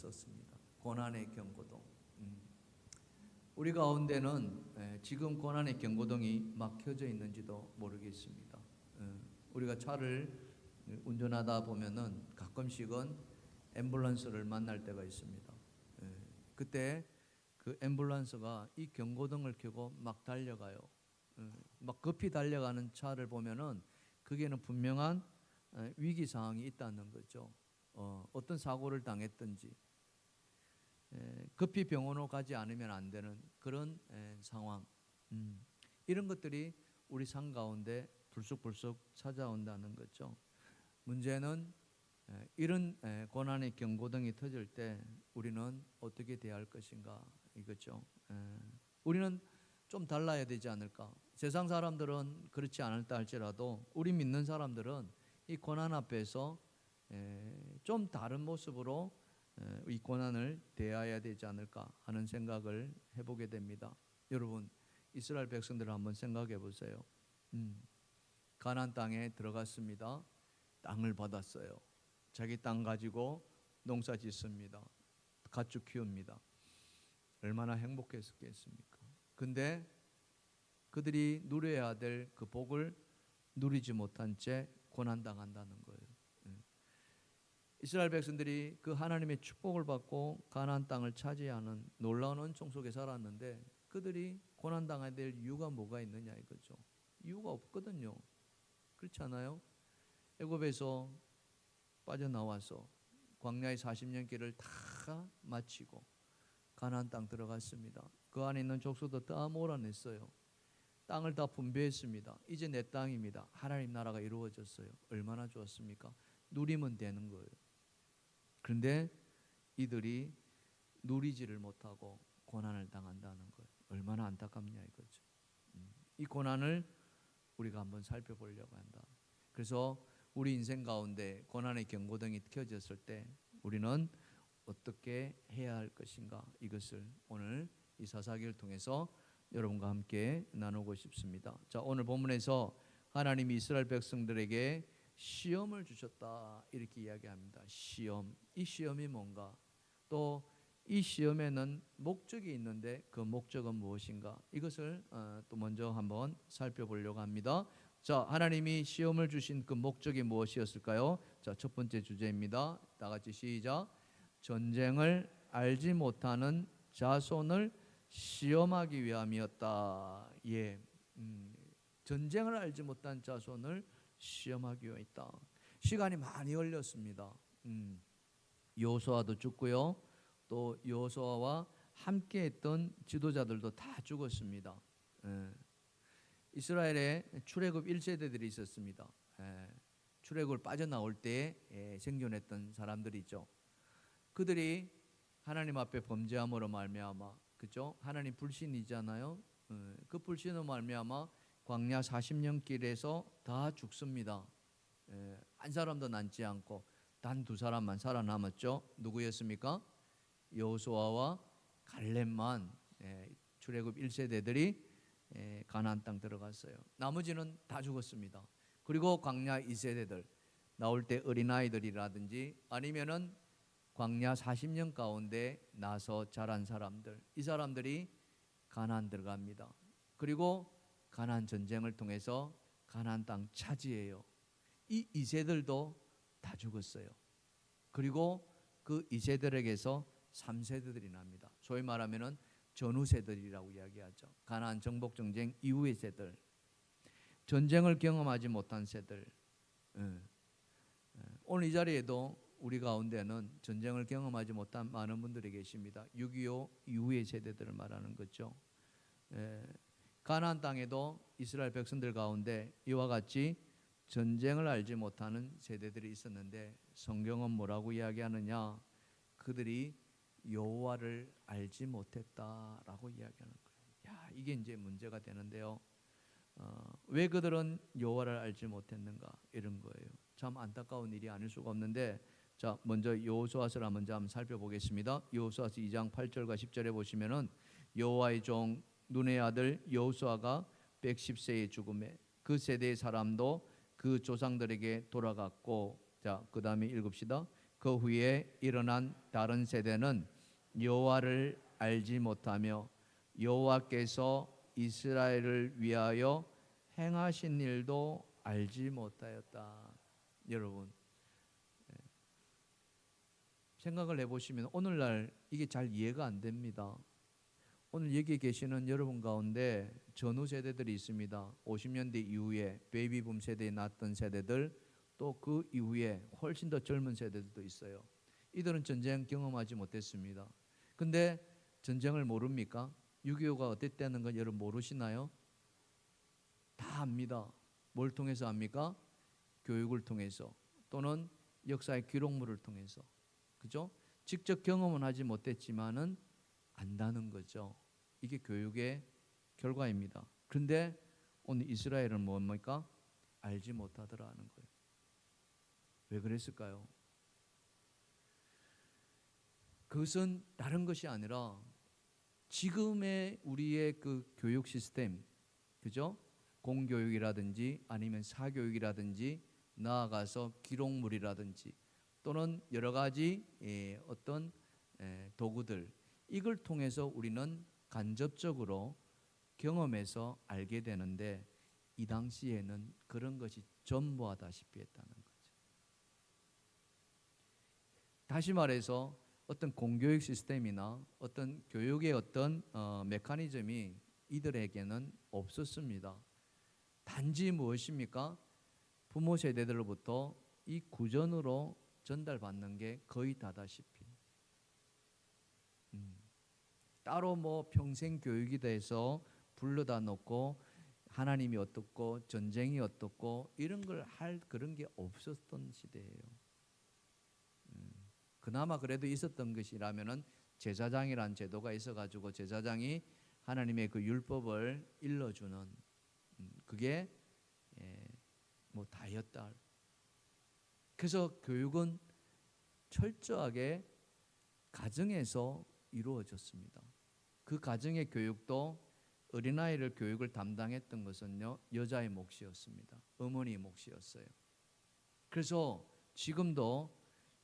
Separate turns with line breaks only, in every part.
썼습니다. 고난의 경고동. 우리 가운데는 지금 고난의 경고등이 막 켜져 있는지도 모르겠습니다. 우리가 차를 운전하다 보면은 가끔씩은 앰뷸런스를 만날 때가 있습니다. 그때 그 앰뷸런스가 이 경고등을 켜고 막 달려가요. 막 급히 달려가는 차를 보면은 그게는 분명한 위기 상황이 있다는 거죠. 어떤 사고를 당했든지 급히 병원으로 가지 않으면 안 되는 그런 상황. 이런 것들이 우리 삶 가운데 불쑥불쑥 찾아온다는 거죠. 문제는 이런 고난의 경고등이 터질 때 우리는 어떻게 대할 것인가 이거죠. 우리는 좀 달라야 되지 않을까. 세상 사람들은 그렇지 않을다 할지라도 우리 믿는 사람들은 이 고난 앞에서 좀 다른 모습으로 이 고난을 대해야 되지 않을까 하는 생각을 해보게 됩니다. 여러분, 이스라엘 백성들을 한번 생각해 보세요. 가나안 땅에 들어갔습니다. 땅을 받았어요. 자기 땅 가지고 농사 짓습니다. 가축 키웁니다. 얼마나 행복했겠습니까? 근데 그들이 누려야 될 그 복을 누리지 못한 채 고난당한다는 거예요. 이스라엘 백성들이 그 하나님의 축복을 받고 가나안 땅을 차지하는 놀라운 은총 속에 살았는데 그들이 고난당해야 될 이유가 뭐가 있느냐 이거죠. 이유가 없거든요. 그렇지 않아요? 애굽에서 빠져나와서 광야의 40년 길을 다 마치고 가나안 땅 들어갔습니다. 그 안에 있는 족속도 다 몰아냈어요. 땅을 다 분배했습니다. 이제 내 땅입니다. 하나님 나라가 이루어졌어요. 얼마나 좋았습니까? 누리면 되는 거예요. 그런데 이들이 누리지를 못하고 고난을 당한다는 거예요. 얼마나 안타깝냐 이거죠. 이 고난을 우리가 한번 살펴보려고 한다. 그래서 우리 인생 가운데 고난의 경고등이 켜졌을 때 우리는 어떻게 해야 할 것인가 이것을 오늘 이 사사기를 통해서 여러분과 함께 나누고 싶습니다. 자, 오늘 본문에서 하나님이 이스라엘 백성들에게 시험을 주셨다 이렇게 이야기합니다. 시험. 이 시험이 뭔가? 또 이 시험에는 목적이 있는데 그 목적은 무엇인가? 이것을 또 먼저 한번 살펴보려고 합니다. 자, 하나님이 시험을 주신 그 목적이 무엇이었을까요? 자, 첫 번째 주제입니다. 다 같이 시작. 전쟁을 알지 못하는 자손을 시험하기 위함이었다. 예, 전쟁을 알지 못한 자손을 시험하기 위함이었다. 시간이 많이 걸렸습니다. 여호수아도 죽고요. 또 여호수아와 함께했던 지도자들도 다 죽었습니다. 이스라엘에 출애굽 1세대들이 있었습니다. 출애굽을 빠져나올 때 생존했던 사람들이죠. 그들이 하나님 앞에 범죄함으로 말미암아, 그죠? 하나님 불신이잖아요. 그 불신으로 말미암아 광야 40년 길에서 다 죽습니다. 한 사람도 남지 않고 단 두 사람만 살아남았죠. 누구였습니까? 여호수아와 갈렙만 출애굽 1세대들이 가나안 땅 들어갔어요. 나머지는 다 죽었습니다. 그리고 광야 2세대들 나올 때 어린아이들이라든지 아니면은 광야 40년 가운데 나서 자란 사람들, 이 사람들이 가나안 들어갑니다. 그리고 가나안 전쟁을 통해서 가나안 땅 차지해요. 이 2세들도 다 죽었어요. 그리고 그 2세들에게서 3세들이 납니다. 소위 말하면은 전후세들이라고 이야기하죠. 가나안 정복 전쟁 이후의 세들, 전쟁을 경험하지 못한 세들. 오늘 이 자리에도 우리 가운데는 전쟁을 경험하지 못한 많은 분들이 계십니다. 6.25 이후의 세대들을 말하는 거죠. 가나안 땅에도 이스라엘 백성들 가운데 이와 같이 전쟁을 알지 못하는 세대들이 있었는데 성경은 뭐라고 이야기하느냐? 그들이 여호와를 알지 못했다라고 이야기하는 거예요. 야, 이게 이제 문제가 되는데요. 왜 그들은 여호와를 알지 못했는가? 이런 거예요. 참 안타까운 일이 아닐 수가 없는데, 자, 먼저 여호수아서를 먼저 한번 살펴보겠습니다. 여호수아서 2장 8절과 10절에 보시면은 여호와의 종 눈의 아들 여호수아가 110세의 죽음에 그 세대의 사람도 그 조상들에게 돌아갔고, 자, 그 다음에 읽읍시다. 그 후에 일어난 다른 세대는 여호와를 알지 못하며 여호와께서 이스라엘을 위하여 행하신 일도 알지 못하였다. 여러분 생각을 해보시면 오늘날 이게 잘 이해가 안 됩니다. 오늘 여기 계시는 여러분 가운데 전후 세대들이 있습니다. 50년대 이후에 베이비붐 세대에 낳았던 세대들, 또 그 이후에 훨씬 더 젊은 세대들도 있어요. 이들은 전쟁 경험하지 못했습니다. 근데 전쟁을 모릅니까? 6.25가 어땠다는 건 여러분 모르시나요? 다 압니다. 뭘 통해서 압니까? 교육을 통해서, 또는 역사의 기록물을 통해서. 그죠? 직접 경험은 하지 못했지만은 안다는 거죠. 이게 교육의 결과입니다. 그런데 오늘 이스라엘은 뭡니까? 알지 못하더라는 거예요. 왜 그랬을까요? 그것은 다른 것이 아니라 지금의 우리의 그 교육 시스템, 그죠? 공교육이라든지 아니면 사교육이라든지 나아가서 기록물이라든지 또는 여러 가지 어떤 도구들, 이걸 통해서 우리는 간접적으로 경험해서 알게 되는데 이 당시에는 그런 것이 전무하다시피 했다는 거죠. 다시 말해서 어떤 공교육 시스템이나 어떤 교육의 어떤 메커니즘이 이들에게는 없었습니다. 단지 무엇입니까? 부모 세대들로부터 이 구전으로 전달받는 게 거의 다다시피. 따로 뭐 평생 교육이 돼서 불러다 놓고 하나님이 어떻고 전쟁이 어떻고 이런 걸 할 그런 게 없었던 시대예요. 그나마 그래도 있었던 것이라면은 제사장이라는 제도가 있어가지고 제사장이 하나님의 그 율법을 일러주는 그게 뭐 다였다. 그래서 교육은 철저하게 가정에서 이루어졌습니다. 그 가정의 교육도 어린아이를 교육을 담당했던 것은요 여자의 몫이었습니다. 어머니의 몫이었어요. 그래서 지금도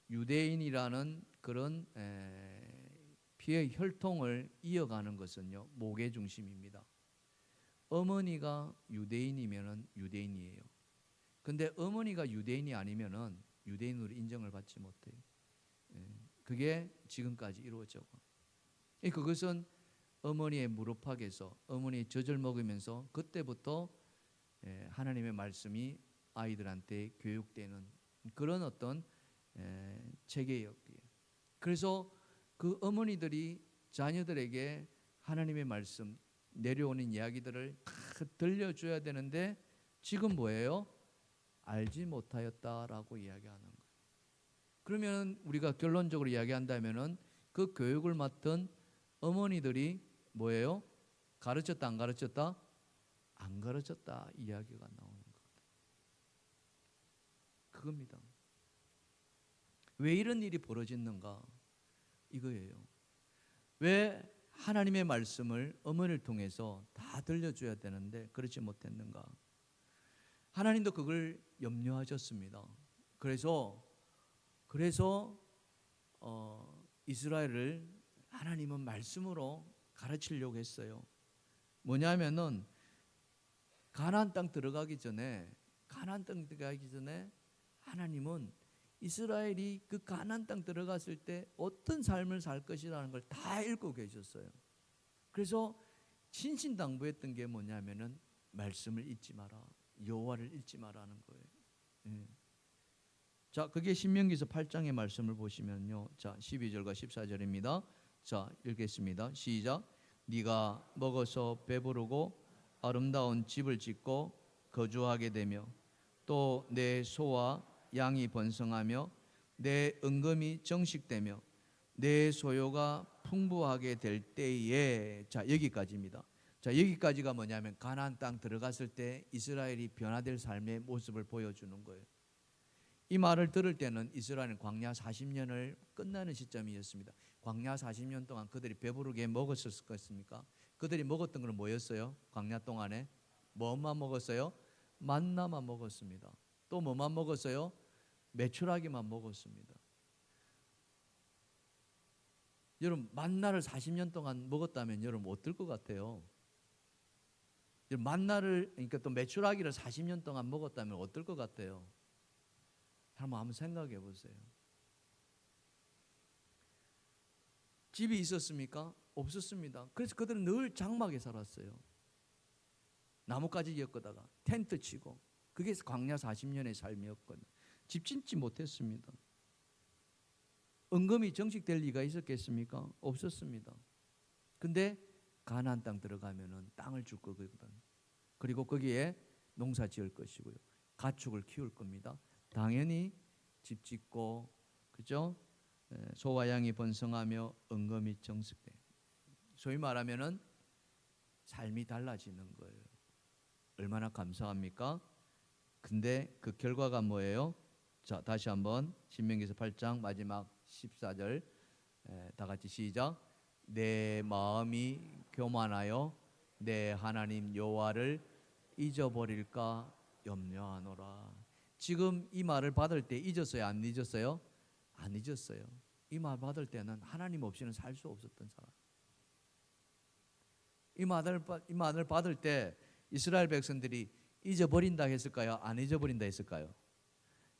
유대인이라는 그런 피의 혈통을 이어가는 것은요 목의 중심입니다. 어머니가 유대인이면은 유대인이에요. 근데 어머니가 유대인이 아니면은 유대인으로 인정을 받지 못해요. 그게 지금까지 이루어져. 그것은 어머니의 무릎팍에서 어머니의 젖을 먹으면서 그때부터 하나님의 말씀이 아이들한테 교육되는 그런 어떤 체계였기에. 그래서 그 어머니들이 자녀들에게 하나님의 말씀 내려오는 이야기들을 다 들려줘야 되는데 지금 뭐예요? 알지 못하였다라고 이야기하는 거예요. 그러면 우리가 결론적으로 이야기한다면은 그 교육을 맡은 어머니들이 뭐예요? 가르쳤다 안 가르쳤다? 안 가르쳤다 이야기가 나오는 겁니다. 그겁니다. 왜 이런 일이 벌어졌는가? 이거예요. 왜 하나님의 말씀을 어머니를 통해서 다 들려줘야 되는데 그렇지 못했는가? 하나님도 그걸 염려하셨습니다. 그래서 이스라엘을 하나님은 말씀으로 가르치려고 했어요. 뭐냐면은 가나안 땅 들어가기 전에 하나님은 이스라엘이 그 가나안 땅 들어갔을 때 어떤 삶을 살 것이라는 걸 다 읽고 계셨어요. 그래서 신신당부했던 게 뭐냐면은 말씀을 잊지 마라, 여호와를 잊지 마라는 거예요. 자, 그게 신명기서 8장의 말씀을 보시면요, 자 12절과 14절입니다. 자, 읽겠습니다. 시작. 네가 먹어서 배부르고 아름다운 집을 짓고 거주하게 되며 또 내 소와 양이 번성하며 내 은금이 정식되며 내 소요가 풍부하게 될 때에, 자 여기까지입니다. 자 여기까지가 뭐냐면 가나안 땅 들어갔을 때 이스라엘이 변화될 삶의 모습을 보여주는 거예요. 이 말을 들을 때는 이스라엘은 광야 40년을 끝나는 시점이었습니다. 광야 40년 동안 그들이 배부르게 먹었을 것입니까? 그들이 먹었던 건 뭐였어요? 광야 동안에 뭐만 먹었어요? 만나만 먹었습니다. 또 뭐만 먹었어요? 메추라기만 먹었습니다. 여러분 만나를 40년 동안 먹었다면 여러분 어떨 것 같아요? 여러분 만나를 그러니까 또 메추라기를 40년 동안 먹었다면 어떨 것 같아요? 한번 생각해 보세요. 집이 있었습니까? 없었습니다. 그래서 그들은 늘 장막에 살았어요. 나뭇가지 엮다가 텐트 치고 그게 광야 40년의 삶이었거든요. 집 짓지 못했습니다. 은금이 정식될 리가 있었겠습니까? 없었습니다. 근데 가나안 땅 들어가면은 땅을 줄 거거든. 그리고 거기에 농사 지을 것이고요. 가축을 키울 겁니다. 당연히 집 짓고 그죠? 소와 양이 번성하며 은금이 정식돼. 소위 말하면은 삶이 달라지는 거예요. 얼마나 감사합니까? 근데 그 결과가 뭐예요? 자, 다시 한번 신명기서 8장 마지막 14절 다 같이 시작. 내 마음이 교만하여 내 하나님 여호와를 잊어버릴까 염려하노라. 지금 이 말을 받을 때 잊었어요? 안 잊었어요? 안 잊었어요. 이 말 받을 때는 하나님 없이는 살 수 없었던 사람. 이 말을 받을 때 이스라엘 백성들이 잊어버린다 했을까요? 안 잊어버린다 했을까요?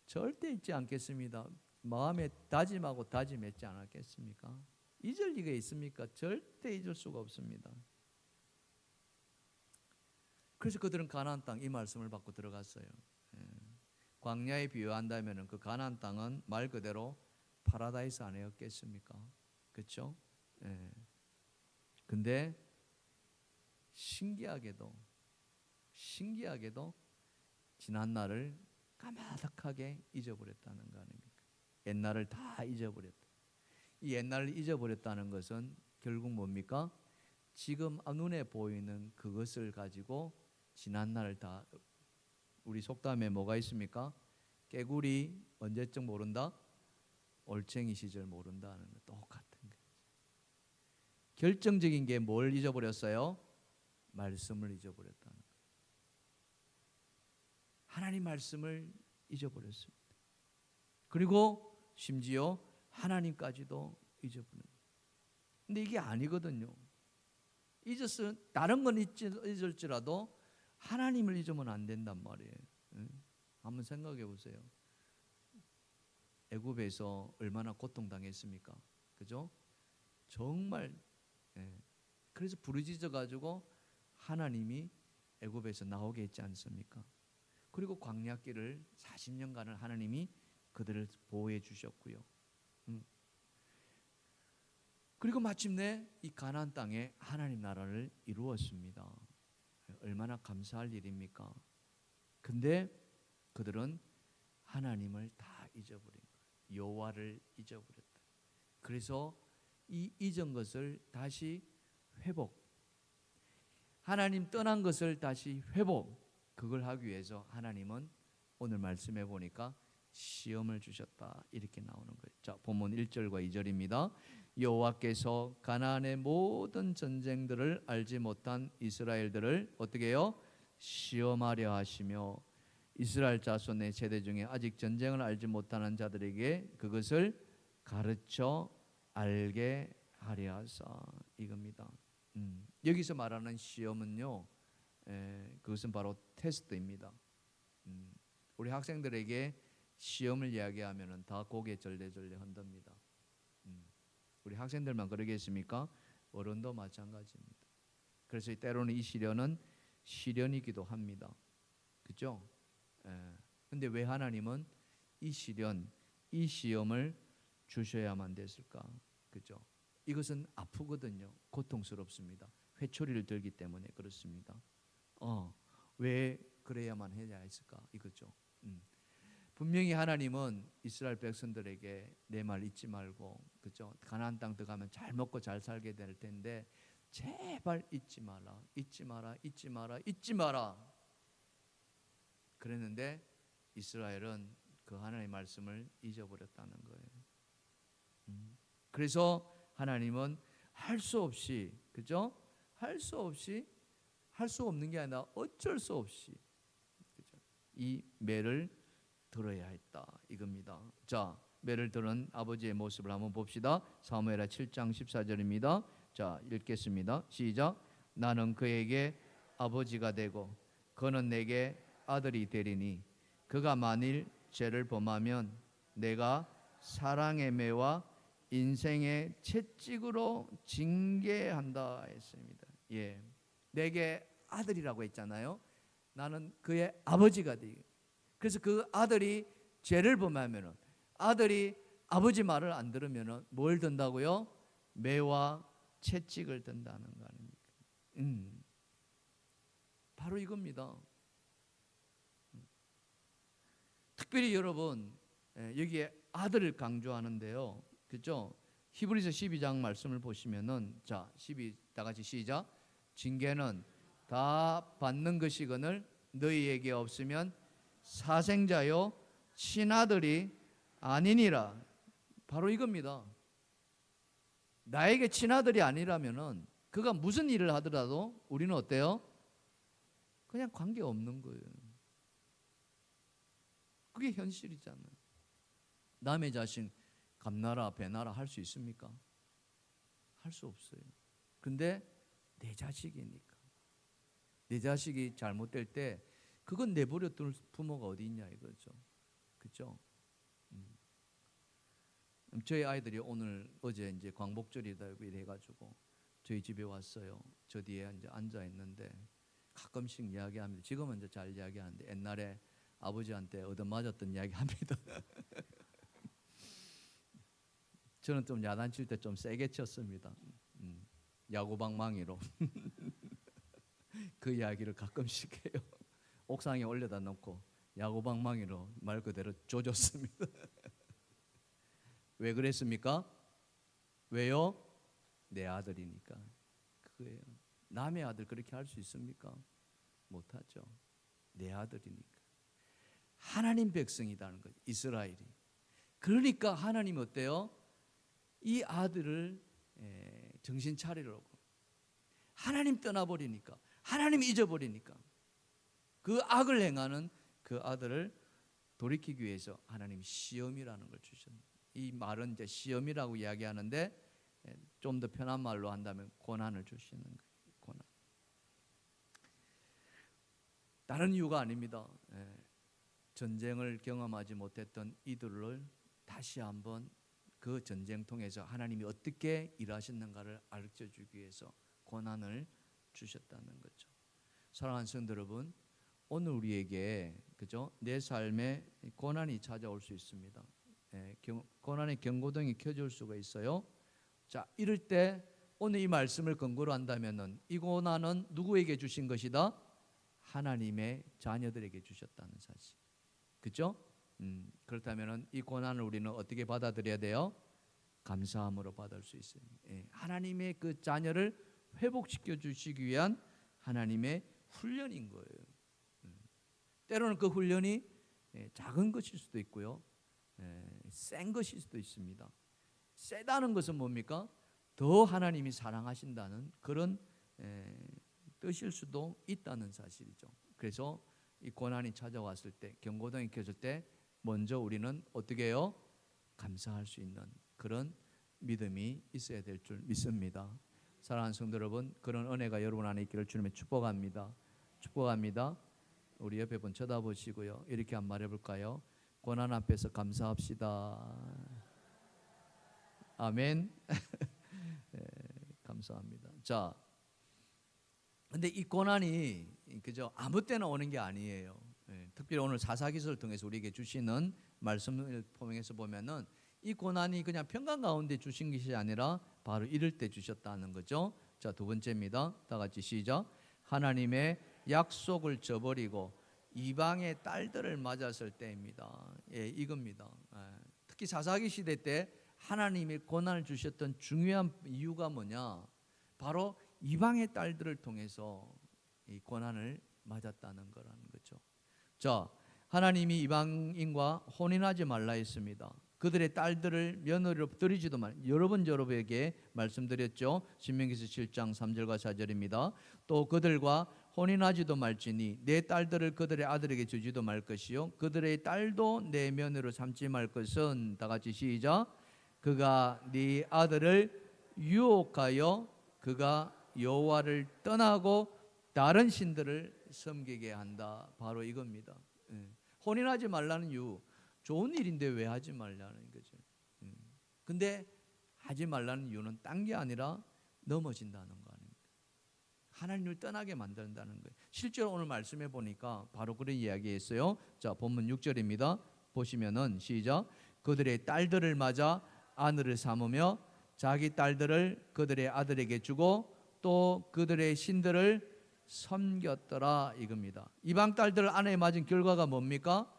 절대 잊지 않겠습니다. 마음에 다짐하고 다짐했지 않았겠습니까? 잊을 리가 있습니까? 절대 잊을 수가 없습니다. 그래서 그들은 가나안 땅 이 말씀을 받고 들어갔어요. 광야에 비유한다면 그 가나안 땅은 말 그대로 파라다이스 아니었겠습니까? 그렇죠? 근데 신기하게도 지난 날을 까마득하게 잊어버렸다는 거 아닙니까? 옛날을 다 잊어버렸다. 이 옛날을 잊어버렸다는 것은 결국 뭡니까? 지금 눈에 보이는 그것을 가지고 지난 날을 다 우리 속담에 뭐가 있습니까? 깨구리 언제쯤 모른다? 올챙이 시절 모른다는 거 똑같은 거예요. 결정적인 게 뭘 잊어버렸어요? 말씀을 잊어버렸다는 거예요. 하나님 말씀을 잊어버렸습니다. 그리고 심지어 하나님까지도 잊어버린 거예요. 근데 이게 아니거든요. 다른 건 잊을지라도 하나님을 잊으면 안 된단 말이에요. 한번 생각해 보세요. 애굽에서 얼마나 고통당했습니까? 그죠? 정말 그래서 부르짖어 가지고 하나님이 애굽에서 나오게 했지 않습니까? 그리고 광야길을 40년간을 하나님이 그들을 보호해 주셨고요. 그리고 마침내 이 가나안 땅에 하나님 나라를 이루었습니다. 얼마나 감사할 일입니까? 근데 그들은 하나님을 다 잊어버린 거예요. 여호와를 잊어버렸다. 그래서 이 잊은 것을 다시 회복, 하나님 떠난 것을 다시 회복, 그걸 하기 위해서 하나님은 오늘 말씀해 보니까 시험을 주셨다 이렇게 나오는 거예요. 자, 본문 1절과 2절입니다. 여호와께서 가나안의 모든 전쟁들을 알지 못한 이스라엘들을 어떻게 해요? 시험하려 하시며 이스라엘 자손의 세대 중에 아직 전쟁을 알지 못하는 자들에게 그것을 가르쳐 알게 하려 하사, 이겁니다. 여기서 말하는 시험은요, 그것은 바로 테스트입니다. 우리 학생들에게 시험을 이야기하면 다 고개 절레절레 흔듭니다. 우리 학생들만 그러겠습니까? 어른도 마찬가지입니다. 그래서 때로는 이 시련은 시련이기도 합니다. 그렇죠? 근데 왜 하나님은 이 시련, 이 시험을 주셔야만 됐을까? 그죠? 이것은 아프거든요. 고통스럽습니다. 회초리를 들기 때문에 그렇습니다. 왜 그래야만 해야 했을까? 이거죠. 분명히 하나님은 이스라엘 백성들에게 내 말 잊지 말고, 그죠? 가나안 땅 들어가면 잘 먹고 잘 살게 될 텐데 제발 잊지 마라, 잊지 마라, 잊지 마라, 잊지 마라. 그랬는데 이스라엘은 그 하나님의 말씀을 잊어버렸다는 거예요. 그래서 하나님은 할 수 없이, 그죠? 할 수 없는 게 아니라 어쩔 수 없이, 그죠? 이 매를 들어야 했다 이겁니다. 자, 매를 들은 아버지의 모습을 한번 봅시다. 사무엘하 7장 14절입니다. 자, 읽겠습니다. 시작. 나는 그에게 아버지가 되고 그는 내게 아들이 되리니 그가 만일 죄를 범하면 내가 사랑의 매와 인생의 채찍으로 징계한다 했습니다. 예, 내게 아들이라고 했잖아요. 나는 그의 아버지가 되기. 그래서 그 아들이 죄를 범하면은, 아들이 아버지 말을 안 들으면은 뭘 든다고요? 매와 채찍을 든다는 거 아닙니까? 바로 이겁니다. 특별히 여러분, 여기에 아들을 강조하는데요, 그죠? 히브리서 12장 말씀을 보시면은, 자, 12 다 같이 시작. 징계는 다 받는 것이거늘 너희에게 없으면 사생자요 친아들이 아니니라. 바로 이겁니다. 나에게 친아들이 아니라면은 그가 무슨 일을 하더라도 우리는 어때요? 그냥 관계 없는 거예요. 그게 현실이잖아요. 남의 자식 감나라 배나라 할 수 있습니까? 할 수 없어요. 근데 내 자식이니까, 내 자식이 잘못될 때 그건 내버려 둘 부모가 어디 있냐 이거죠. 그렇죠? 저희 아이들이 어제 이제 광복절이다 이래 가지고 저희 집에 왔어요. 저 뒤에 이제 앉아 있는데 가끔씩 이야기합니다. 지금은 이제 잘 이야기하는데 옛날에 아버지한테 얻어맞았던 이야기합니다. 저는 좀 야단칠 때 좀 세게 쳤습니다. 야구방망이로. 그 이야기를 가끔씩 해요. 옥상에 올려다 놓고 야구방망이로 말 그대로 조졌습니다. 왜 그랬습니까? 왜요? 내 아들이니까. 그거예요. 남의 아들 그렇게 할 수 있습니까? 못하죠. 내 아들이니까. 하나님 백성이라는 거죠. 이스라엘이. 그러니까 하나님 어때요? 이 아들을 정신 차리라고. 하나님 떠나버리니까, 하나님 잊어버리니까 그 악을 행하는 그 아들을 돌이키기 위해서 하나님이 시험이라는 걸 주셨습니다. 이 말은 이제 시험이라고 이야기하는데 좀 더 편한 말로 한다면 고난을 주시는 거예요. 고난. 다른 이유가 아닙니다. 전쟁을 경험하지 못했던 이들을 다시 한번 그 전쟁 통해서 하나님이 어떻게 일하셨는가를 가르쳐 주기 위해서 고난을 주셨다는 거죠. 사랑하는 성도 여러분, 오늘 우리에게 그죠? 내 삶에 고난이 찾아올 수 있습니다. 고난의 경고등이 켜질 수가 있어요. 자, 이럴 때 오늘 이 말씀을 근거로 한다면은 이 고난은 누구에게 주신 것이다? 하나님의 자녀들에게 주셨다는 사실. 그렇죠? 그렇다면은 이 고난을 우리는 어떻게 받아들여야 돼요? 감사함으로 받을 수 있어요. 하나님의 그 자녀를 회복시켜 주시기 위한 하나님의 훈련인 거예요. 때로는 그 훈련이 작은 것일 수도 있고요, 센 것일 수도 있습니다. 세다는 것은 뭡니까? 더 하나님이 사랑하신다는 그런 뜻일 수도 있다는 사실이죠. 그래서 이 고난이 찾아왔을 때, 경고등이 켜질 때 먼저 우리는 어떻게 해요? 감사할 수 있는 그런 믿음이 있어야 될 줄 믿습니다. 사랑하는 성도 여러분, 그런 은혜가 여러분 안에 있기를 주님의 축복합니다. 축복합니다. 우리 옆에 분 쳐다보시고요, 이렇게 한번 말해볼까요? 고난 앞에서 감사합시다. 아멘. 감사합니다. 자, 근데 이 고난이 그저 아무 때나 오는 게 아니에요. 특별히 오늘 사사기서를 통해서 우리에게 주시는 말씀을 통해서 보면은 이 고난이 그냥 평강 가운데 주신 것이 아니라 바로 이럴 때 주셨다는 거죠. 자, 두 번째입니다. 다 같이 시작. 하나님의 약속을 저버리고 이방의 딸들을 맞았을 때입니다. 이겁니다. 특히 사사기 시대 때 하나님이 고난을 주셨던 중요한 이유가 뭐냐? 바로 이방의 딸들을 통해서 이 고난을 맞았다는 거라는 거죠. 자, 하나님이 이방인과 혼인하지 말라 했습니다. 그들의 딸들을 며느리로 드리지도 말. 여러 번 여러분에게 말씀드렸죠. 신명기서 7장 3절과 4절입니다. 또 그들과 혼인하지도 말지니 내 딸들을 그들의 아들에게 주지도 말 것이요 그들의 딸도 내 며느리로 삼지 말 것은 다 같이 시작 그가 네 아들을 유혹하여 그가 여호와를 떠나고 다른 신들을 섬기게 한다. 바로 이겁니다. 예. 혼인하지 말라는 이유 좋은 일인데 왜 하지 말라는 거죠. 근데 하지 말라는 이유는 딴 게 아니라 넘어진다는 거 아닙니까? 하나님을 떠나게 만든다는 거예요. 실제로 오늘 말씀해 보니까 바로 그런 이야기했어요. 자, 본문 6절입니다. 보시면은 시작. 그들의 딸들을 맞아 아내를 삼으며 자기 딸들을 그들의 아들에게 주고 또 그들의 신들을 섬겼더라 이겁니다. 이방 딸들을 아내에 맞은 결과가 뭡니까?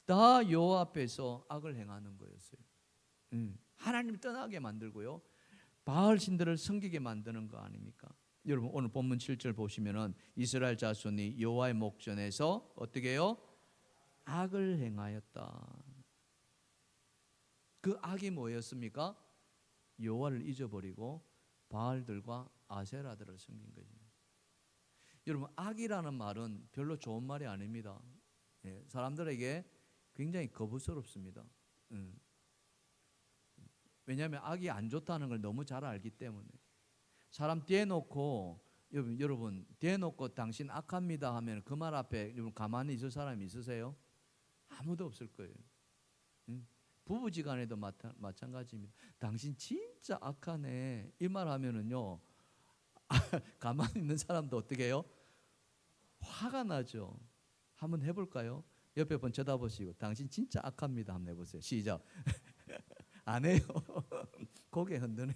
다 여호와 앞에서 악을 행하는 거였어요. 하나님을 떠나게 만들고요. 바알 신들을 섬기게 만드는 거 아닙니까? 여러분 오늘 본문 7절 보시면은 이스라엘 자손이 여호와의 목전에서 어떻게 해요? 악을 행하였다. 그 악이 뭐였습니까? 여호와를 잊어버리고 바알들과 아세라들을 섬긴 거죠. 여러분 악이라는 말은 별로 좋은 말이 아닙니다. 사람들에게 굉장히 거부스럽습니다. 왜냐하면 악이 안 좋다는 걸 너무 잘 알기 때문에. 사람 대놓고 여러분 대놓고 당신 악합니다 하면 그 말 앞에 여러분 가만히 있을 사람이 있으세요? 아무도 없을 거예요. 부부지간에도 마찬가지입니다. 당신 진짜 악하네 이 말 하면은요 가만히 있는 사람도 어떻게 해요? 화가 나죠. 한번 해볼까요? 옆에 분 쳐다보시고 당신 진짜 악합니다 한번 해보세요. 시작. 안 해요. 고개 흔드네.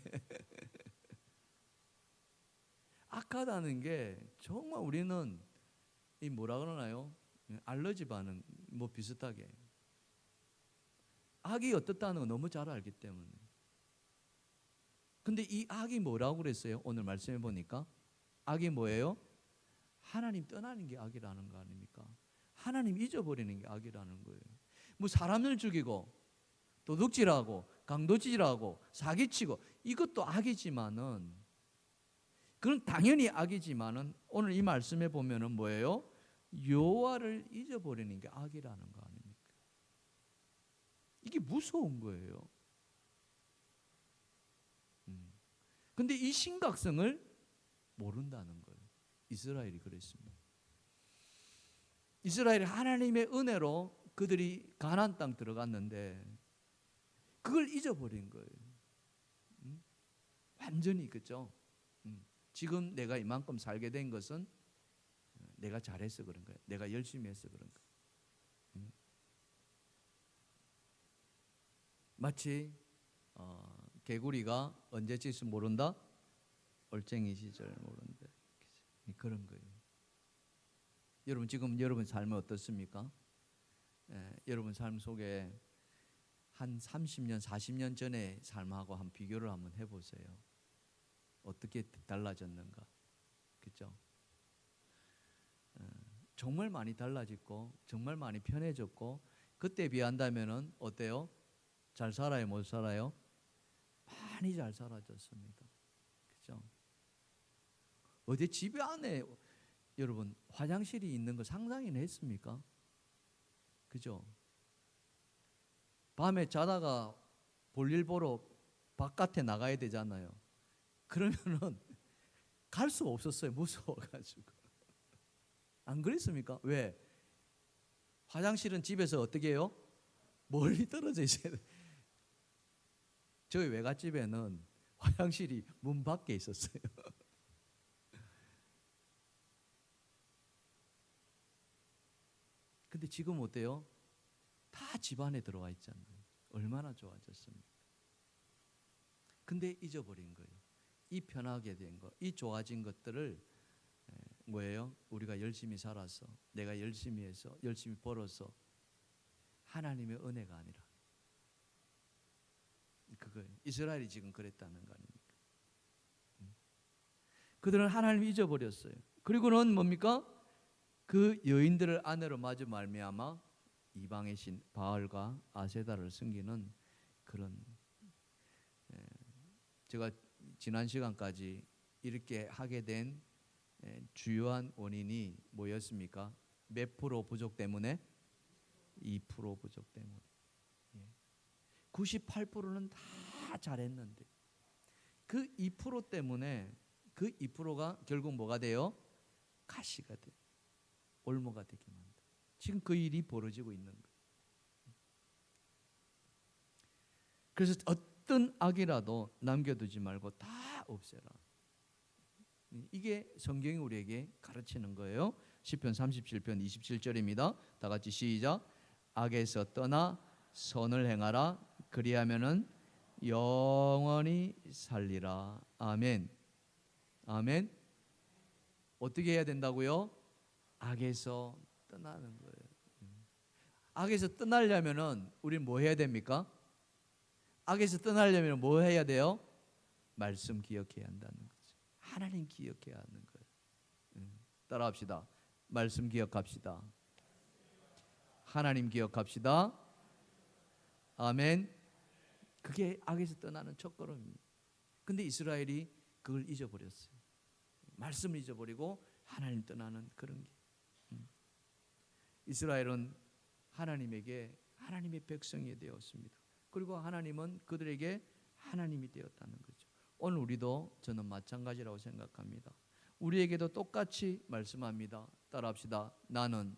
악하다는 게 정말 우리는 이 뭐라 그러나요? 알러지 반응 뭐 비슷하게 악이 어떻다는 거 너무 잘 알기 때문에. 근데 이 악이 뭐라고 그랬어요? 오늘 말씀해 보니까 악이 뭐예요? 하나님 떠나는 게 악이라는 거 아닙니까? 하나님 잊어버리는 게 악이라는 거예요. 뭐 사람을 죽이고 도둑질하고 강도질하고 사기치고 이것도 악이지만은 그건 당연히 악이지만은 오늘 이 말씀에 보면은 뭐예요? 여호와를 잊어버리는 게 악이라는 거 아닙니까? 이게 무서운 거예요. 근데 이 심각성을 모른다는 거예요. 이스라엘이 그랬습니다. 이스라엘이 하나님의 은혜로 그들이 가나안 땅 들어갔는데 그걸 잊어버린 거예요. 완전히 그죠? 지금 내가 이만큼 살게 된 것은 내가 잘해서 그런 거예요. 내가 열심히 해서 그런 거예요. 마치 개구리가 언제 찢을 모른다? 올챙이 시절 모른다. 그런 거예요. 여러분 지금 여러분 삶은 어떻습니까? 여러분 삶 속에 한 30년, 40년 전의 삶하고 한 비교를 한번 해보세요. 어떻게 달라졌는가? 그렇죠? 정말 많이 달라졌고 정말 많이 편해졌고 그때 비한다면은 어때요? 잘 살아요? 못 살아요? 많이 잘 살아졌습니다. 그렇죠? 어제 집 안에 여러분 화장실이 있는 거 상상이나 했습니까? 그죠? 밤에 자다가 볼일 보러 바깥에 나가야 되잖아요. 그러면은 갈 수 없었어요. 무서워가지고. 안 그랬습니까? 왜? 화장실은 집에서 어떻게 해요? 멀리 떨어져 있어야 돼. 저희 외갓집에는 화장실이 문 밖에 있었어요. 근데 지금 어때요? 다 집 안에 들어와 있잖아요. 얼마나 좋아졌습니까? 근데 잊어버린 거예요. 이 편하게 된 거, 이 좋아진 것들을 뭐예요? 우리가 열심히 살아서, 내가 열심히 해서, 열심히 벌어서 하나님의 은혜가 아니라 그거예요. 이스라엘이 지금 그랬다는 거 아닙니까? 그들은 하나님을 잊어버렸어요. 그리고는 뭡니까? 그 여인들을 아내로 맞아 말미암아 이방의 신 바알과 아세다를 섬기는 그런 제가 지난 시간까지 이렇게 하게 된 주요한 원인이 뭐였습니까? 몇 프로 부족 때문에? 2% 부족 때문에. 98%는 다 잘했는데 그 2% 때문에 그 2%가 결국 뭐가 돼요? 가시가 돼요. 올무가 되게 만들어요. 지금 그 일이 벌어지고 있는 거예요. 그래서 어떤 악이라도 남겨두지 말고 다 없애라. 이게 성경이 우리에게 가르치는 거예요. 시편 37편 27절입니다. 다 같이 시작. 악에서 떠나 선을 행하라. 그리하면은 영원히 살리라. 아멘. 아멘. 어떻게 해야 된다고요? 악에서 떠나는 거예요. 악에서 떠나려면은 우리는 뭐 해야 됩니까? 악에서 떠나려면 뭐 해야 돼요? 말씀 기억해야 한다는 거죠. 하나님 기억해야 하는 거예요. 따라합시다. 말씀 기억합시다. 하나님 기억합시다. 아멘. 그게 악에서 떠나는 첫걸음입니다. 근데 이스라엘이 그걸 잊어버렸어요. 말씀을 잊어버리고 하나님 떠나는 그런 게. 이스라엘은 하나님에게 하나님의 백성이 되었습니다. 그리고 하나님은 그들에게 하나님이 되었다는 거죠. 오늘 우리도 저는 마찬가지라고 생각합니다. 우리에게도 똑같이 말씀합니다. 따라합시다. 나는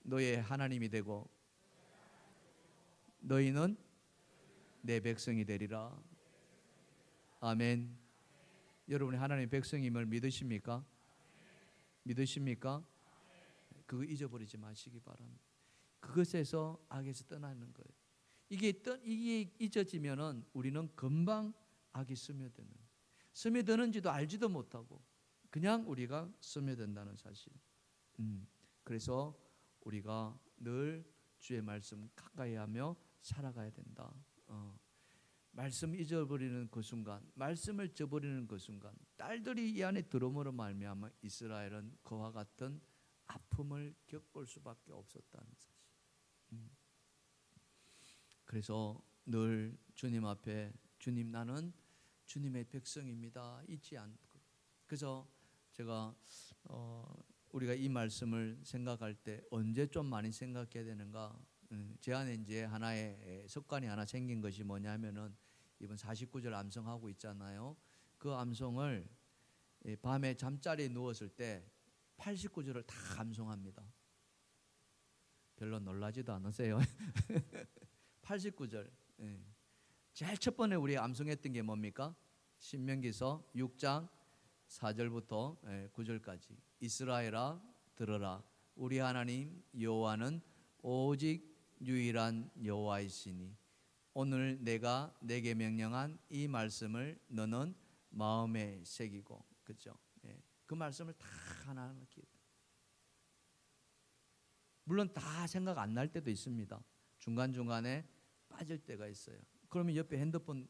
너의 하나님이 되고 너희는 내 백성이 되리라. 아멘. 여러분이 하나님의 백성임을 믿으십니까? 믿으십니까? 그거 잊어버리지 마시기 바랍니다. 그것에서 악에서 떠나는 거예요. 이게 잊어지면은 우리는 금방 악이 스며드는지도 알지도 못하고 그냥 우리가 스며든다는 사실. 그래서 우리가 늘 주의 말씀 가까이 하며 살아가야 된다. 말씀 잊어버리는 그 순간, 말씀을 저버리는 그 순간, 딸들이 이 안에 들어옴으로 말미암아 이스라엘은 그와 같은 아픔을 겪을 수밖에 없었다는 사실. 그래서 늘 주님 앞에 주님 나는 주님의 백성입니다. 잊지 않고. 그래서 제가 우리가 이 말씀을 생각할 때 언제 좀 많이 생각해야 되는가? 제 안에 이제 하나의 습관이 하나 생긴 것이 뭐냐면은 이번 49절 암송하고 있잖아요. 그 암송을 밤에 잠자리에 누웠을 때 89절을 다 암송합니다. 별로 놀라지도 않으세요? 89절. 제일 첫 번에 우리 암송했던 게 뭡니까? 신명기서 6장 4절부터 9절까지. 이스라엘아 들으라. 우리 하나님 여호와는 오직 유일한 여호와이시니 오늘 내가 내게 명령한 이 말씀을 너는 마음에 새기고, 그렇죠? 그 말씀을 다 하나하나 기억. 물론 다 생각 안 날 때도 있습니다. 중간중간에 빠질 때가 있어요. 그러면 옆에 핸드폰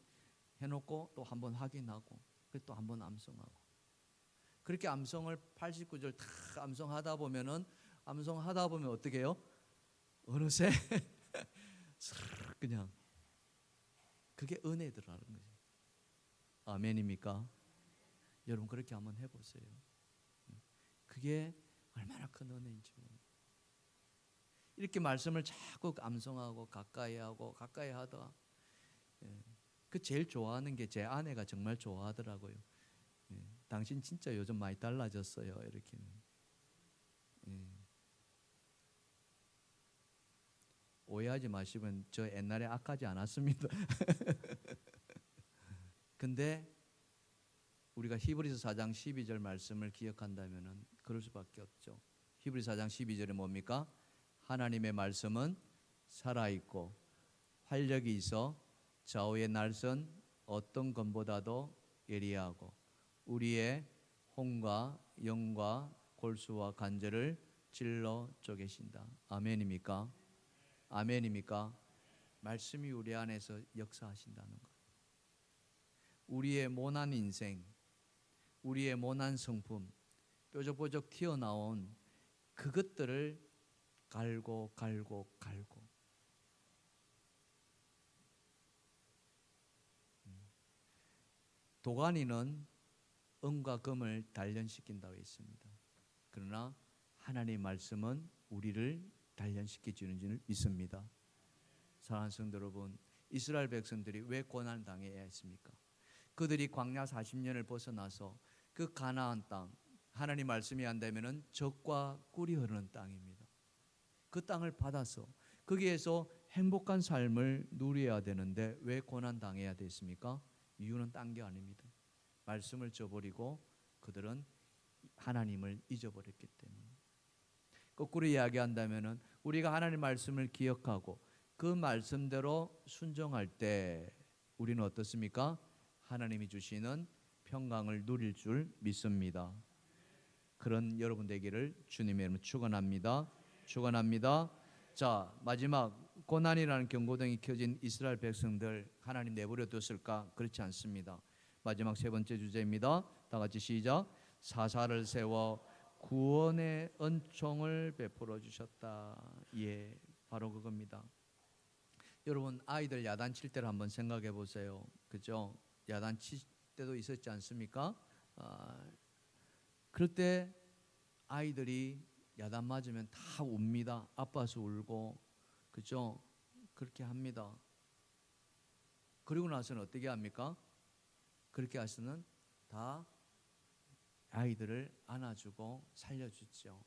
해놓고 또 한번 확인하고 또 한번 암송하고 그렇게 암송을 89절 다 암송하다 보면 어떻게 해요? 어느새 그냥 그게 은혜더라는 거죠. 아멘입니까? 여러분 그렇게 한번 해보세요. 그게 얼마나 큰 은혜인지 모릅니다. 이렇게 말씀을 자꾸 암송하고 가까이 하다가 그 제일 좋아하는 게 제 아내가 정말 좋아하더라고요. 당신 진짜 요즘 많이 달라졌어요. 이렇게. 오해하지 마시면 저 옛날에 악하지 않았습니다. 근데 우리가 히브리서 4장 12절 말씀을 기억한다면은 그럴 수밖에 없죠. 히브리서 4장 12절이 뭡니까? 하나님의 말씀은 살아있고 활력이 있어 좌우의 날선 어떤 검보다도 예리하고 우리의 혼과 영과 골수와 관절을 찔러 쪼개신다. 아멘입니까? 아멘입니까? 말씀이 우리 안에서 역사하신다는 것. 우리의 모난 인생, 우리의 모난 성품, 뾰족뾰족 튀어나온 그것들을 갈고 도가니는 은과 금을 단련시킨다고 했습니다. 그러나 하나님의 말씀은 우리를 단련시켜 주는 줄 믿습니다. 사랑하는 성도 여러분, 이스라엘 백성들이 왜 고난을 당해야 했습니까? 그들이 광야 40년을 벗어나서 그 가나안 땅, 하나님 말씀이 한다면은 젖과 꿀이 흐르는 땅입니다. 그 땅을 받아서 거기에서 행복한 삶을 누려야 되는데 왜 고난 당해야 됐습니까? 이유는 딴 게 아닙니다. 말씀을 저버리고 그들은 하나님을 잊어버렸기 때문에. 거꾸로 이야기한다면은 우리가 하나님 말씀을 기억하고 그 말씀대로 순종할 때 우리는 어떻습니까? 하나님이 주시는 평강을 누릴 줄 믿습니다. 그런 여러분 되기를 주님의 이름으로 축원합니다. 축원합니다. 자, 마지막 고난이라는 경고등이 켜진 이스라엘 백성들 하나님 내버려 뒀을까? 그렇지 않습니다. 마지막 세 번째 주제입니다. 다 같이 시작. 사사를 세워 구원의 은총을 베풀어 주셨다. 예, 바로 그겁니다. 여러분 아이들 야단칠 때를 한번 생각해 보세요. 그죠? 야단칠 때도 있었지 않습니까? 그럴 때 아이들이 야단 맞으면 다 웁니다. 아파서 울고, 그죠? 그렇게 합니다. 그리고 나서는 어떻게 합니까? 그렇게 해서는 다 아이들을 안아주고 살려주죠.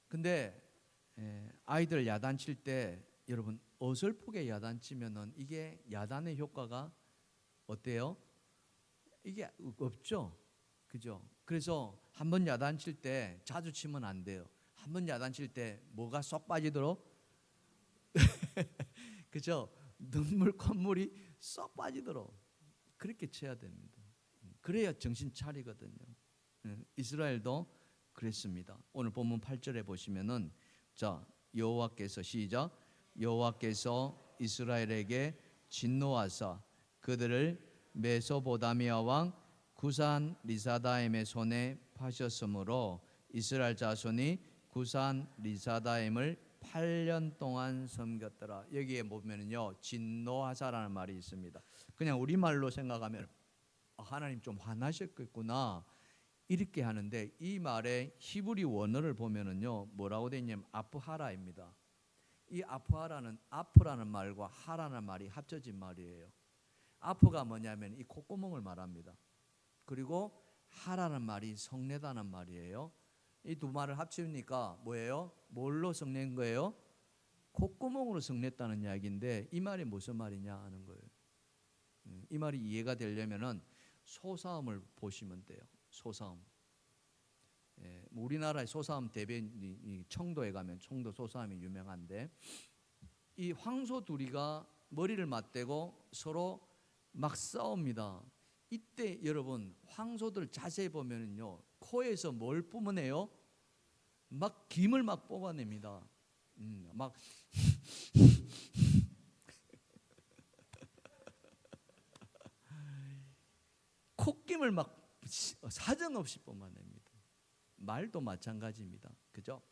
근데 아이들 야단칠 때 여러분 어설프게 야단치면은 이게 야단의 효과가 어때요? 이게 없죠. 그죠? 그래서 한번 야단칠 때 자주 치면 안 돼요. 한번 야단칠 때 뭐가 쏙 빠지도록 그죠? 눈물 콧물이 쏙 빠지도록 그렇게 쳐야 됩니다. 그래야 정신 차리거든요. 이스라엘도 그랬습니다. 오늘 본문 8절에 보시면은 자, 여호와께서 시작. 여호와께서 이스라엘에게 진노하사 그들을 메소보다미아 왕 구산 리사다임의 손에 파셨으므로 이스라엘 자손이 구산 리사다임을 8년 동안 섬겼더라. 여기에 보면은요 진노하사라는 말이 있습니다. 그냥 우리말로 생각하면 하나님 좀 화나셨겠구나 이렇게 하는데 이 말의 히브리 원어를 보면은요 뭐라고 되어 있냐면 아프하라입니다. 이 아프하라는 아프라는 말과 하라는 말이 합쳐진 말이에요. 아프가 뭐냐면 이 콧구멍을 말합니다. 그리고 하라는 말이 성내다는 말이에요. 이 두 말을 합치니까 뭐예요? 뭘로 성낸 거예요? 콧구멍으로 성냈다는 이야기인데 이 말이 무슨 말이냐 하는 거예요. 이 말이 이해가 되려면은 소싸움을 보시면 돼요. 소싸움. 우리나라의 소싸움 대변 청도에 가면 청도 소싸움이 유명한데 이 황소 둘이가 머리를 맞대고 서로 막 싸웁니다. 이때 여러분 황소들 자세히 보면은요 코에서 뭘 뿜어내요? 막 김을 막 뽑아냅니다. 막 콧김을 막 사정없이 뿜어냅니다. 말도 마찬가지입니다. 그죠?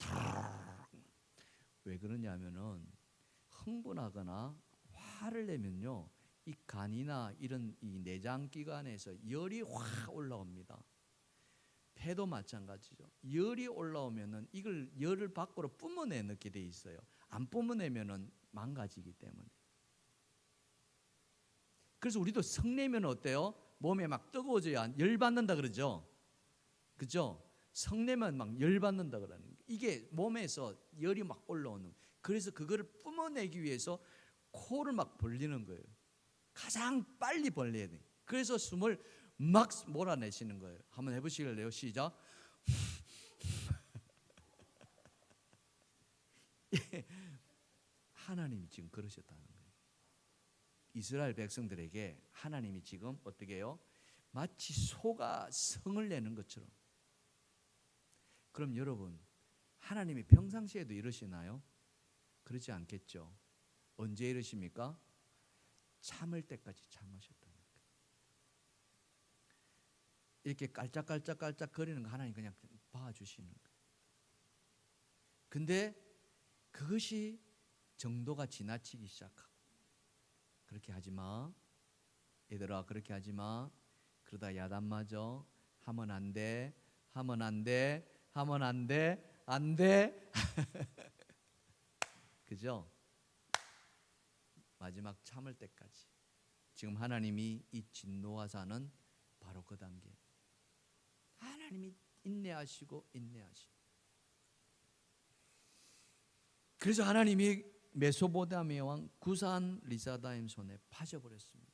왜 그러냐면은 흥분하거나 화를 내면요 이 간이나 이런 이 내장 기관에서 열이 확 올라옵니다. 폐도 마찬가지죠. 열이 올라오면은 이걸 열을 밖으로 뿜어내게 돼 있어요. 안 뿜어내면은 망가지기 때문에. 그래서 우리도 성내면 어때요? 몸에 막 뜨거워져야 열 받는다 그러죠. 그죠? 성내면 막 열 받는다 그러는 거예요. 이게 몸에서 열이 막 올라오는. 그래서 그거를 뿜어내기 위해서 코를 막 벌리는 거예요. 가장 빨리 벌려야 돼. 그래서 숨을 막 몰아내시는 거예요. 한번 해보시겠어요? 시작. 하나님이 지금 그러셨다는 거예요. 이스라엘 백성들에게 하나님이 지금 어떻게 해요? 마치 소가 성을 내는 것처럼. 그럼 여러분 하나님이 평상시에도 이러시나요? 그렇지 않겠죠. 언제 이러십니까? 참을 때까지 참으셨다는 거예요. 이렇게 깔짝깔짝 거리는 거 하나님 그냥 봐주시는 거예요. 근데 그것이 정도가 지나치기 시작하고 그렇게 하지 마. 얘들아 그렇게 하지 마. 그러다 야단마저 하면 안 돼, 하면 안 돼, 하면 안 돼, 안 돼. 그죠? 마지막 참을 때까지. 지금 하나님이 이 진노하사는 바로 그 단계. 하나님이 인내하시고 인내하시고. 그래서 하나님이 메소포타미아 왕 구산 리사다임 손에 파셔버렸습니다.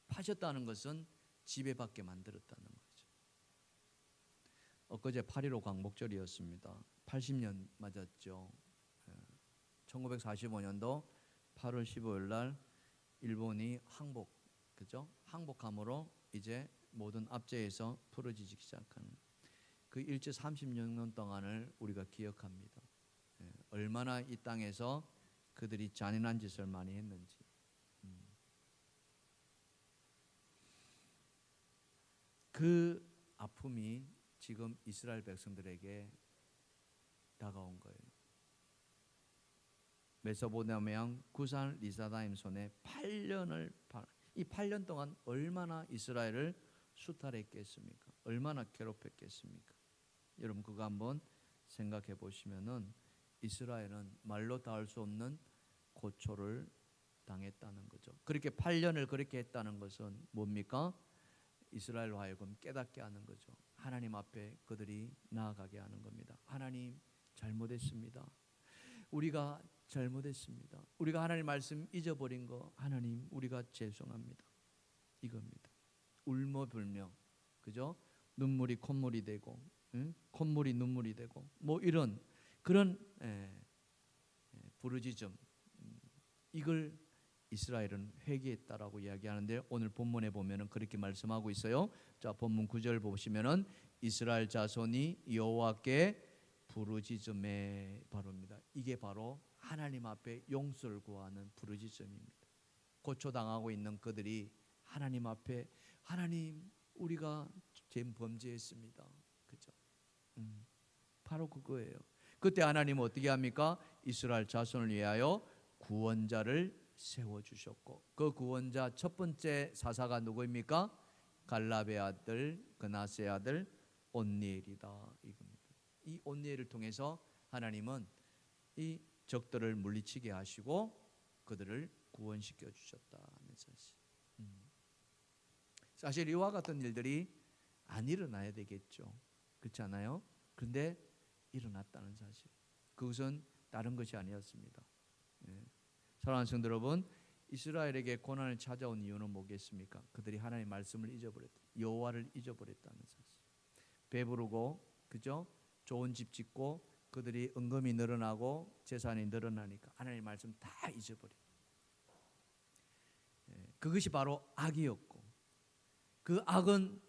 파셨다는 것은 지배받게 만들었다는 거죠. 엊그제 8.15 광복절이었습니다. 80년 맞았죠. 1945년도 8월 15일 날 일본이 항복, 그죠? 항복함으로 이제 모든 압제에서 풀어지기 시작하는 그 일제 36년 동안을 우리가 기억합니다. 얼마나 이 땅에서 그들이 잔인한 짓을 많이 했는지. 그 아픔이 지금 이스라엘 백성들에게 다가온 거예요. 메소포타미아 구산 리사다임 손에 8년을 이 8년 동안 얼마나 이스라엘을 수탈했겠습니까? 얼마나 괴롭혔겠습니까? 여러분 그거 한번 생각해 보시면은 이스라엘은 말로 다 할 수 없는 고초를 당했다는 거죠. 그렇게 8년을 그렇게 했다는 것은 뭡니까? 이스라엘로 하여금 깨닫게 하는 거죠. 하나님 앞에 그들이 나아가게 하는 겁니다. 하나님 잘못했습니다. 우리가 잘못했습니다. 우리가 하나님 말씀 잊어버린 거 하나님 우리가 죄송합니다. 이겁니다. 울며불며, 그죠? 눈물이 콧물이 되고, 콧물이 눈물이 되고, 뭐 이런 그런 부르짖음, 이걸 이스라엘은 회개했다라고 이야기하는데 오늘 본문에 보면은 그렇게 말씀하고 있어요. 자, 본문 9절 보시면은 이스라엘 자손이 여호와께 부르짖음에 바로입니다. 이게 바로 하나님 앞에 용서를 구하는 부르짖음입니다. 고초당하고 있는 그들이 하나님 앞에 하나님 우리가 범죄했습니다. 그죠? 바로 그거예요. 그때 하나님은 어떻게 합니까? 이스라엘 자손을 위하여 구원자를 세워주셨고 그 구원자 첫 번째 사사가 누구입니까? 갈라베 아들 그나세 아들 온니엘이다 이겁니다. 이 온니엘을 통해서 하나님은 이 적들을 물리치게 하시고 그들을 구원시켜 주셨다는 사실. 사실 이와 같은 일들이 안 일어나야 되겠죠. 그렇지 않아요? 그런데 일어났다는 사실. 그것은 다른 것이 아니었습니다. 사랑하는 성도 여러분, 이스라엘에게 고난을 찾아온 이유는 뭐겠습니까? 그들이 하나님의 말씀을 잊어버렸다. 여호와를 잊어버렸다는 사실. 배부르고, 그죠? 좋은 집 짓고 그들이 은금이 늘어나고 재산이 늘어나니까 하나님의 말씀 다 잊어버려. 그것이 바로 악이었고 그 악은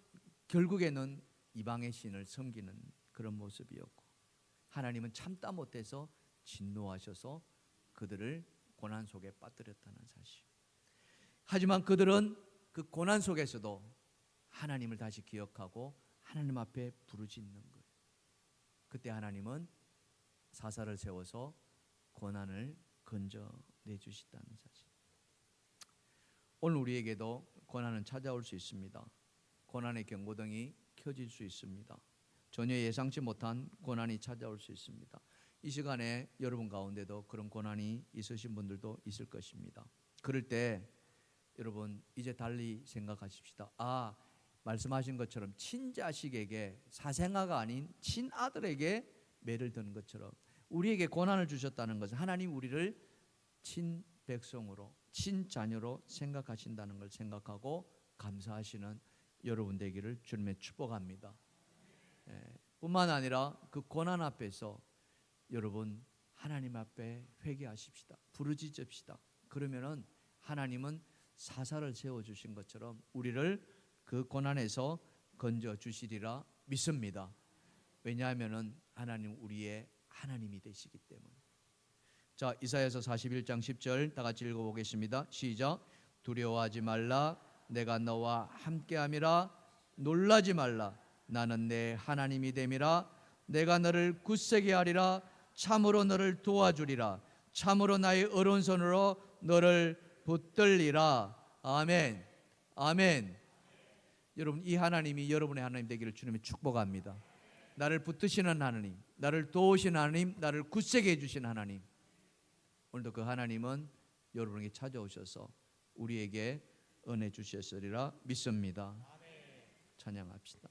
결국에는 이방의 신을 섬기는 그런 모습이었고 하나님은 참다 못해서 진노하셔서 그들을 고난 속에 빠뜨렸다는 사실. 하지만 그들은 그 고난 속에서도 하나님을 다시 기억하고 하나님 앞에 부르짖는 거예요. 그때 하나님은 사사를 세워서 고난을 건져내 주시다는 사실. 오늘 우리에게도 고난은 찾아올 수 있습니다. 고난의 경고등이 켜질 수 있습니다. 전혀 예상치 못한 고난이 찾아올 수 있습니다. 이 시간에 여러분 가운데도 그런 고난이 있으신 분들도 있을 것입니다. 그럴 때 여러분 이제 달리 생각하십시다. 말씀하신 것처럼 친자식에게 사생아가 아닌 친아들에게 매를 든 것처럼 우리에게 고난을 주셨다는 것은 하나님 우리를 친백성으로 친자녀로 생각하신다는 걸 생각하고 감사하시는 여러분 되기를 주님의 축복합니다. 뿐만 아니라 그 고난 앞에서 여러분 하나님 앞에 회개하십시다. 부르짖읍시다. 그러면은 하나님은 사사를 세워주신 것처럼 우리를 그 고난에서 건져주시리라 믿습니다. 왜냐하면은 하나님 우리의 하나님이 되시기 때문에. 자, 이사야서 41장 10절 다 같이 읽어보겠습니다. 시작. 두려워하지 말라. 내가 너와 함께함이라. 놀라지 말라. 나는 내 하나님이 됨이라. 내가 너를 굳세게 하리라. 참으로 너를 도와주리라. 참으로 나의 오른손으로 너를 붙들리라. 아멘. 아멘. 여러분, 이 하나님이 여러분의 하나님 되기를 주님의 축복합니다. 나를 붙드시는 하나님, 나를 도우시는 하나님, 나를 굳세게 해주신 하나님, 오늘도 그 하나님은 여러분에게 찾아오셔서 우리에게 은혜 주셨으리라 믿습니다. 찬양합시다.